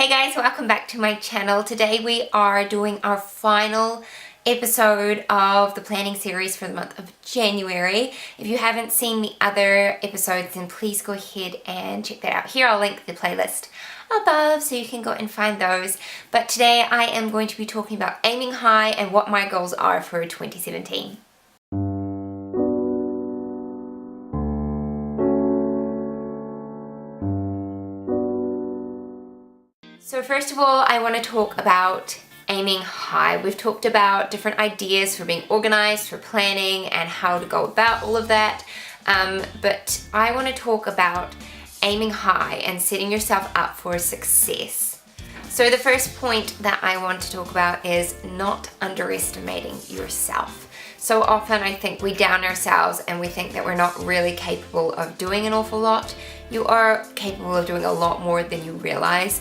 Hey guys, welcome back to my channel. Today we are doing our final episode of the planning series for the month of January. If you haven't seen the other episodes, then please go ahead and check that out. Here I'll link the playlist above so you can go and find those. But today I am going to be talking about aiming high and what my goals are for 2017. So first of all, I want to talk about aiming high. We've talked about different ideas for being organized, for planning, and how to go about all of that. But I want to talk about aiming high and setting yourself up for success. So the first point that I want to talk about is not underestimating yourself. So often I think we down ourselves and we think that we're not really capable of doing an awful lot. You are capable of doing a lot more than you realize.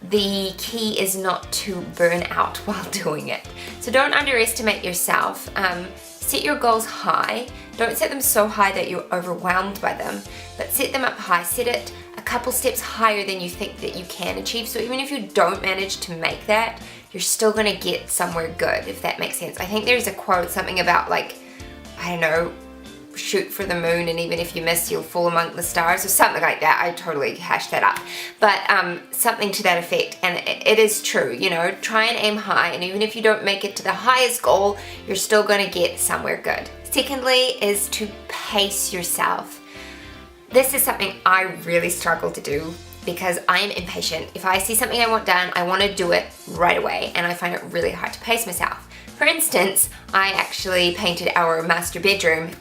The key is not to burn out while doing it. So don't underestimate yourself. Set your goals high. Don't set them so high that you're overwhelmed by them, but set them up high. Set it a couple steps higher than you think that you can achieve. So even if you don't manage to make that, you're still gonna get somewhere good, if that makes sense. I think there's a quote, something about like, I don't know, shoot for the moon, and even if you miss, you'll fall among the stars, or something like that. I totally hashed that up, but something to that effect. And it is true, you know, try and aim high, and even if you don't make it to the highest goal, you're still going to get somewhere good. Secondly is to pace yourself. This is something I really struggle to do because I am impatient. If I see something I want done, I want to do it right away, and I find it really hard to pace myself. For instance, I actually painted our master bedroom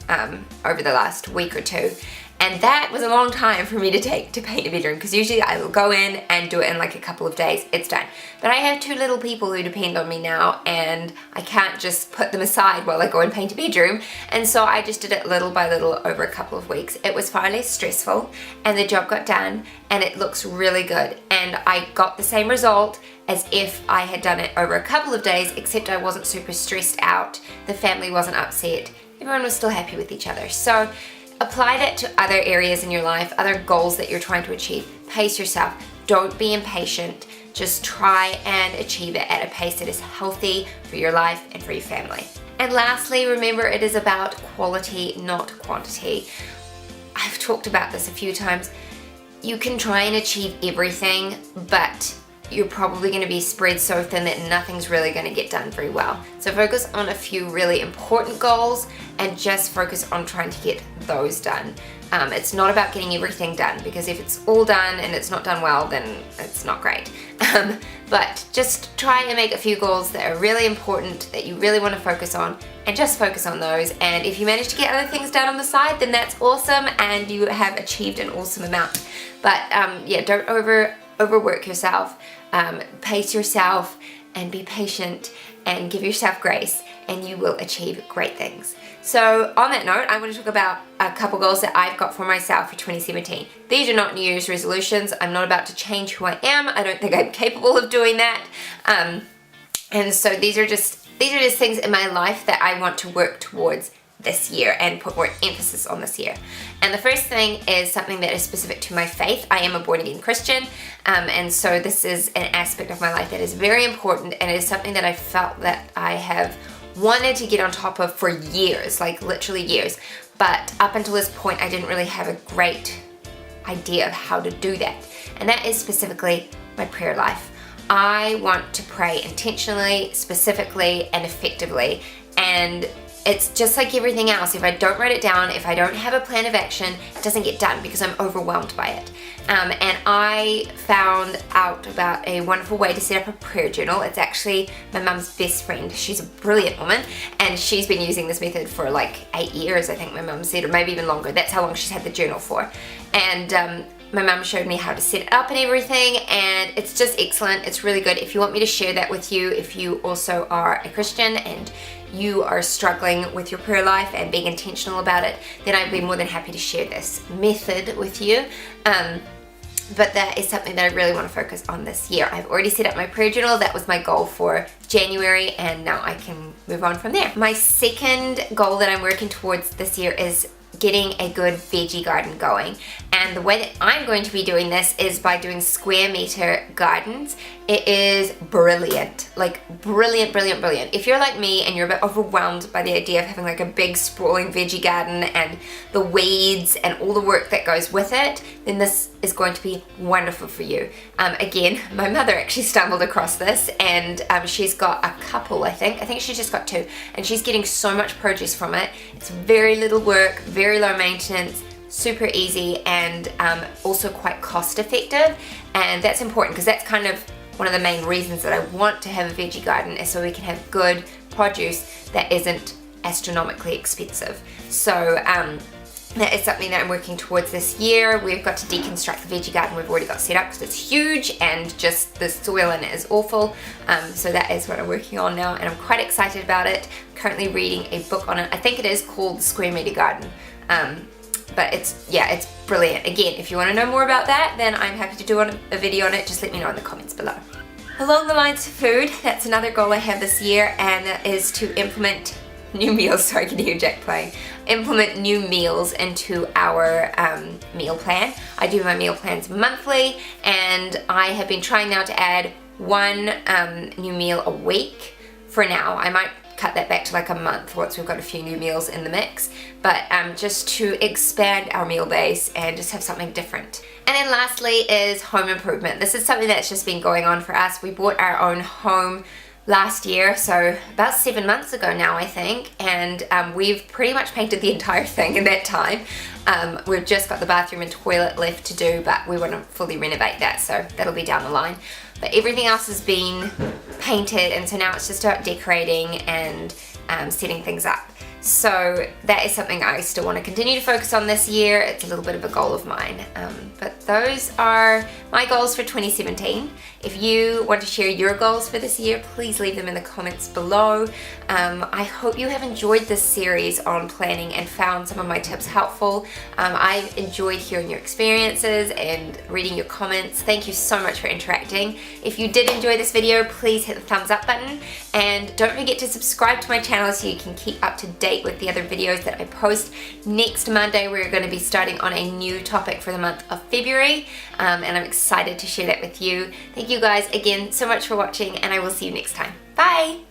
over the last week or two, and that was a long time for me to take to paint a bedroom, because usually I will go in and do it in like a couple of days, it's done. But I have two little people who depend on me now, and I can't just put them aside while I go and paint a bedroom, and so I just did it little by little over a couple of weeks. It was far less stressful, and the job got done, and it looks really good, and I got the same result as if I had done it over a couple of days, except I wasn't super stressed out, the family wasn't upset, everyone was still happy with each other. So apply that to other areas in your life, other goals that you're trying to achieve. Pace yourself. Don't be impatient. Just try and achieve it at a pace that is healthy for your life and for your family. And lastly, remember, it is about quality, not quantity. I've talked about this a few times. You can try and achieve everything, but you're probably going to be spread so thin that nothing's really going to get done very well. So focus on a few really important goals and just focus on trying to get those done. It's not about getting everything done, because if it's all done and it's not done well, then it's not great. But just try and make a few goals that are really important, that you really want to focus on, and just focus on those. And if you manage to get other things done on the side, then that's awesome and you have achieved an awesome amount. But yeah, don't overwork yourself. Pace yourself and be patient and give yourself grace, and you will achieve great things. So on that note, I want to talk about a couple goals that I've got for myself for 2017. These are not New Year's resolutions. I'm not about to change who I am. I don't think I'm capable of doing that. And so these are just things in my life that I want to work towards this year and put more emphasis on this year. And the first thing is something that is specific to my faith. I am a born-again Christian, and so this is an aspect of my life that is very important, and it is something that I felt that I have wanted to get on top of for years, like literally years. But up until this point, I didn't really have a great idea of how to do that, and that is specifically my prayer life. I want to pray intentionally, specifically, and effectively, and it's just like everything else. If I don't write it down, if I don't have a plan of action, it doesn't get done because I'm overwhelmed by it. And I found out about a wonderful way to set up a prayer journal. It's actually my mum's best friend. She's a brilliant woman, and she's been using this method for like 8 years, I think my mum said, or maybe even longer. That's how long she's had the journal for. And my mum showed me how to set it up and everything, and it's just excellent. It's really good. If you want me to share that with you, if you also are a Christian and you are struggling with your prayer life and being intentional about it, then I'd be more than happy to share this method with you. But that is something that I really want to focus on this year. I've already set up my prayer journal. That was my goal for January, and now I can move on from there. My second goal that I'm working towards this year is getting a good veggie garden going. And and the way that I'm going to be doing this is by doing square meter gardens. It is brilliant, like brilliant, brilliant, brilliant. If you're like me and you're a bit overwhelmed by the idea of having like a big sprawling veggie garden and the weeds and all the work that goes with it, then this is going to be wonderful for you. Again, my mother actually stumbled across this, and she's got a couple, I think she's just got 2, and she's getting so much produce from it. It's very little work, very low maintenance, super easy, and also quite cost effective. And that's important because that's kind of one of the main reasons that I want to have a veggie garden, is so we can have good produce that isn't astronomically expensive. So that is something that I'm working towards this year. We've got to deconstruct the veggie garden we've already got set up because it's huge and just the soil in it is awful. So that is what I'm working on now, and I'm quite excited about it. I'm currently reading a book on it. I think it is called The Square Meter Garden. But it's brilliant. Again, if you want to know more about that, then I'm happy to do a video on it. Just let me know in the comments below. Along the lines of food, that's another goal I have this year, and that is to implement new meals. Sorry, I can hear Jack playing. Implement new meals into our meal plan. I do my meal plans monthly, and I have been trying now to add 1 new meal a week for now. I might cut that back to like a month once we've got a few new meals in the mix, but just to expand our meal base and just have something different. And then lastly is home improvement. This is something that's just been going on for us. We bought our own home last year, so about 7 months ago now, I think, and we've pretty much painted the entire thing in that time. We've just got the bathroom and toilet left to do, but we want to fully renovate that, so that'll be down the line. But everything else has been painted, and so now it's just about decorating and setting things up. So that is something I still want to continue to focus on this year. It's a little bit of a goal of mine. But those are my goals for 2017. If you want to share your goals for this year, please leave them in the comments below. I hope you have enjoyed this series on planning and found some of my tips helpful. I've enjoyed hearing your experiences and reading your comments. Thank you so much for interacting. If you did enjoy this video, please hit the thumbs up button, and don't forget to subscribe to my channel so you can keep up to date with the other videos that I post. Next Monday we're going to be starting on a new topic for the month of February, and I'm excited to share that with you. Thank you guys again so much for watching, and I will see you next time. Bye!